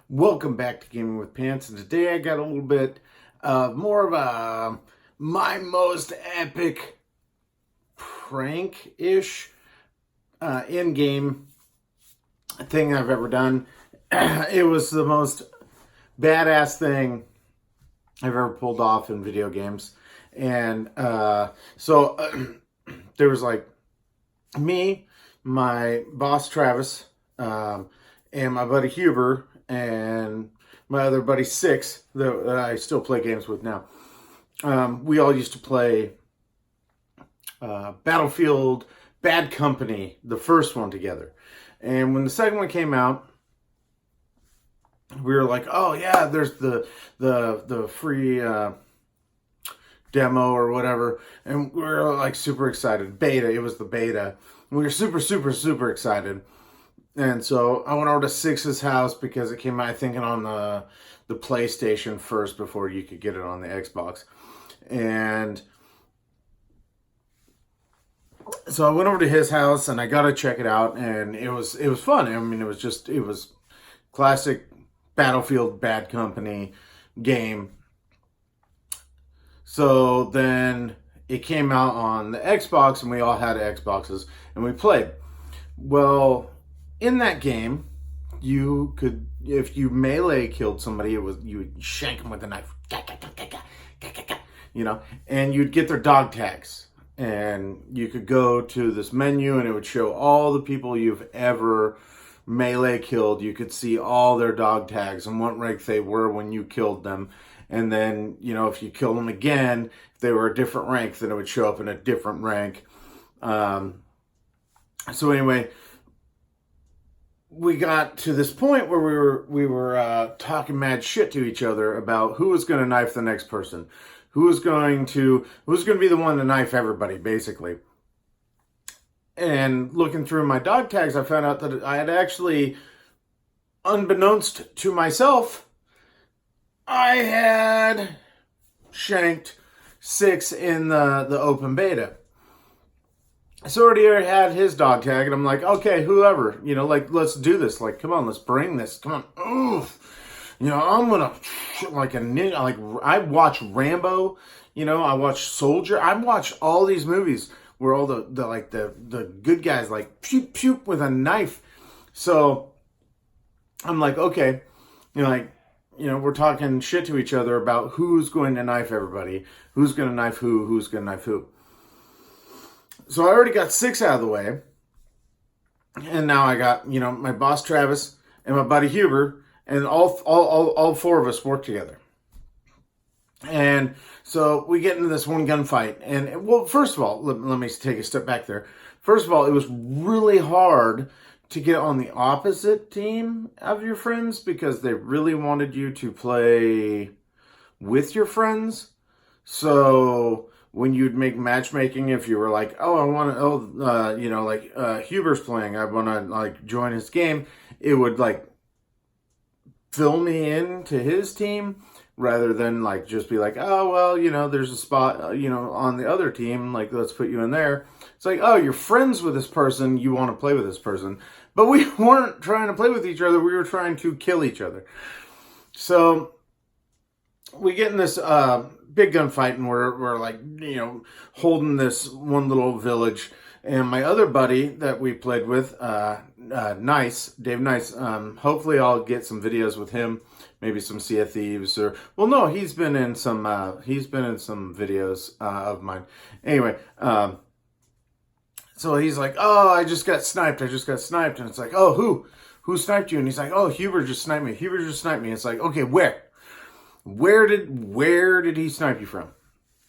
Welcome back to Gaming with Pants, and today I got a little bit more of a my most epic prank-ish in-game thing I've ever done. It was the most badass thing I've ever pulled off in video games, and there was like me, my boss Travis, and my buddy Huber, and my other buddy Six, that I still play games with now. We all used to play Battlefield Bad Company, the first one together. And when the second one came out, we were like, "Oh yeah, there's the free demo or whatever," and we were like super excited. Beta, it was the beta. We were super excited. And so I went over to Six's house because it came out, I think, on the PlayStation first before you could get it on the Xbox. And so I went over to his house and I got to check it out, and it was fun. I mean, it was classic Battlefield Bad Company game. So then it came out on the Xbox, and we all had Xboxes, and we played. Well, in that game, you could, if you melee killed somebody, you would shank them with a knife, and you'd get their dog tags, and you could go to this menu, and it would show all the people you've ever melee killed. You could see all their dog tags and what rank they were when you killed them, and then if you killed them again, if they were a different rank, then it would show up in a different rank. So anyway, we got to this point where we were talking mad shit to each other about who was going to knife the next person, who was going to be the one to knife everybody, basically. And looking through my dog tags, I found out that I had actually, unbeknownst to myself, I had shanked Six in the open beta. So already had his dog tag, and I'm like, okay, whoever, let's do this. Like, come on, let's bring this. Come on, oof. I'm gonna like a ninja. Like, I watch Rambo. I watch Soldier. I watch all these movies where all the good guys like pew pew with a knife. So I'm like, okay, we're talking shit to each other about who's going to knife everybody, who's going to knife who's going to knife who. So I already got Six out of the way, and now I got my boss Travis and my buddy Huber, and all four of us work together. And so we get into this one gunfight, and well, first of all, let me take a step back there. First of all, it was really hard to get on the opposite team of your friends because they really wanted you to play with your friends. So when you'd make matchmaking, if you were like, oh, I want to, Huber's playing, I want to join his game, it would fill me into his team rather than just be like, oh, well, there's a spot, on the other team, let's put you in there. It's like, oh, you're friends with this person, you want to play with this person. But we weren't trying to play with each other, we were trying to kill each other. So we get in this big gunfight, and we're holding this one little village. And my other buddy that we played with, Nice, Dave Nice, hopefully I'll get some videos with him, maybe some Sea of Thieves, or, well, no, he's been in some videos of mine. Anyway, so he's like, oh, I just got sniped, and it's like, oh, who sniped you? And he's like, oh, Huber just sniped me. It's like, okay, where did he snipe you from?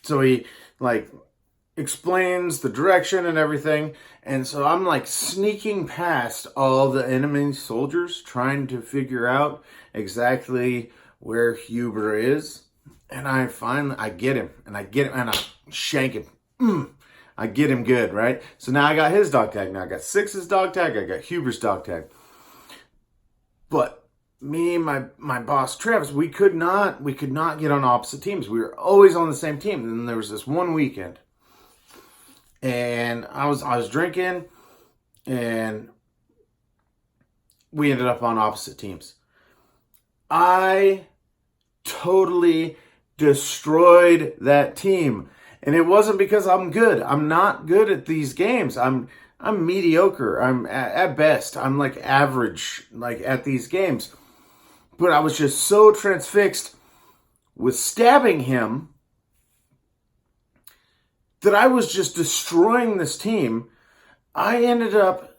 So he explains the direction and everything, and so I'm sneaking past all the enemy soldiers trying to figure out exactly where Huber is, and I get him and I shank him. I get him good, right? So now I got his dog tag. Now I got Six's dog tag. I got Huber's dog tag. But me and my boss Travis, we could not get on opposite teams. We were always on the same team. And then there was this one weekend, and I was drinking, and we ended up on opposite teams. I totally destroyed that team. And it wasn't because I'm good. I'm not good at these games. I'm mediocre. I'm at best. I'm like average like at these games. But I was just so transfixed with stabbing him that I was just destroying this team. I ended up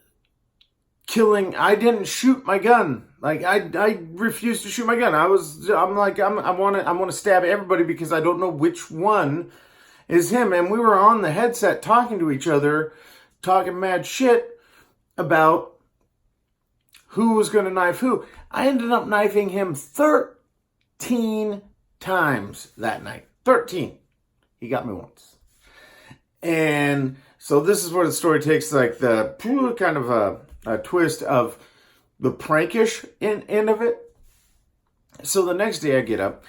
killing. I didn't shoot my gun. Like I refused to shoot my gun. I want to stab everybody because I don't know which one is him. And we were on the headset talking to each other, talking mad shit about who was going to knife who. I ended up knifing him 13 times that night. 13. He got me once. And so this is where the story takes like the kind of a twist of the prankish end of it. So the next day I get up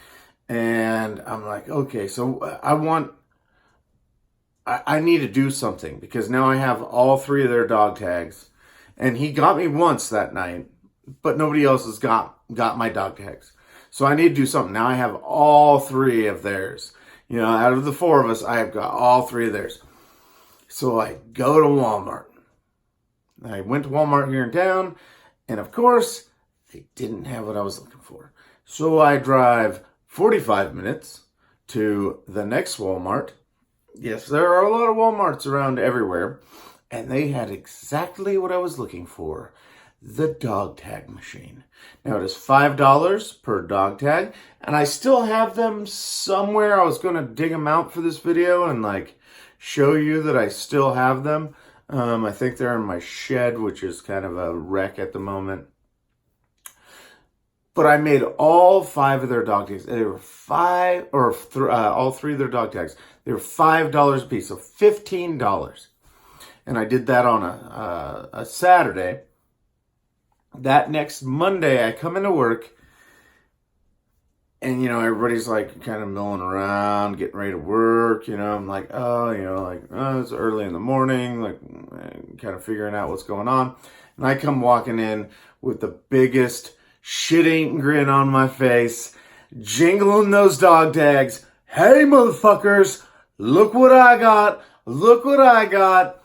and I'm like, okay, so I need to do something because now I have all 3 of their dog tags. And he got me once that night, but nobody else has got my dog tags. So I need to do something. Now I have all 3 of theirs. You know, out of the 4 of us, I have got all 3 of theirs. So I go to Walmart. I went to Walmart here in town, and of course, they didn't have what I was looking for. So I drive 45 minutes to the next Walmart. Yes, there are a lot of Walmarts around everywhere, and they had exactly what I was looking for, the dog tag machine. Now, it is $5 per dog tag, and I still have them somewhere. I was going to dig them out for this video and like show you that I still have them. I think they're in my shed, which is kind of a wreck at the moment. But I made all 5 of their dog tags. They were all 3 of their dog tags. They were $5 a piece, so $15. And I did that on a Saturday. That next Monday, I come into work, and, you know, everybody's, like, kind of milling around, getting ready to work, you know. I'm like, it's early in the morning, like, kind of figuring out what's going on. And I come walking in with the biggest shit-eating grin on my face, jingling those dog tags. Hey, motherfuckers, look what I got. Look what I got.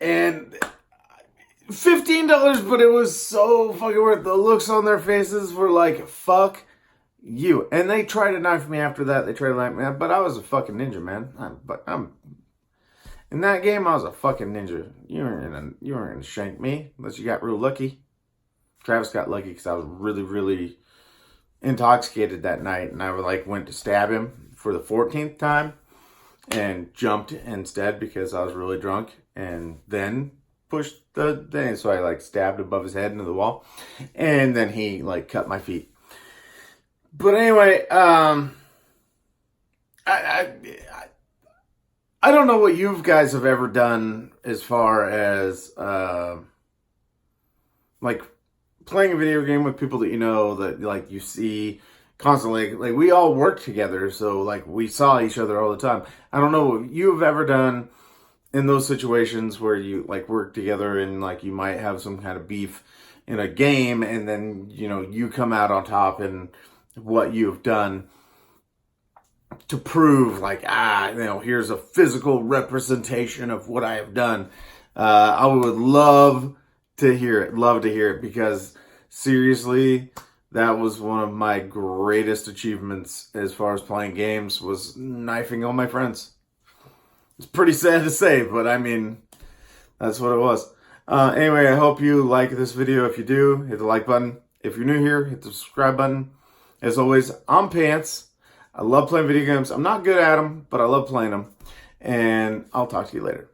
And $15, but it was so fucking worth it. The looks on their faces were like, fuck you. And they tried to knife me after that. They tried to knife me, but I was a fucking ninja, man. In that game, I was a fucking ninja. You weren't gonna shank me unless you got real lucky. Travis got lucky because I was really, really intoxicated that night, and I went to stab him for the 14th time and jumped instead because I was really drunk, and then pushed the thing. So I stabbed above his head into the wall, and then he cut my feet. But anyway, I don't know what you guys have ever done as far as playing a video game with people that you know, that you see constantly. We all work together, so we saw each other all the time. I don't know what you've ever done in those situations where you work together and you might have some kind of beef in a game, and then you come out on top and what you've done to prove here's a physical representation of what I have done. I would love to hear it because seriously, that was one of my greatest achievements as far as playing games, was knifing all my friends. It's pretty sad to say, but I mean, that's what it was. Anyway, I hope you like this video. If you do, hit the like button. If you're new here, hit the subscribe button. As always, I'm Pants. I love playing video games. I'm not good at them, but I love playing them. And I'll talk to you later.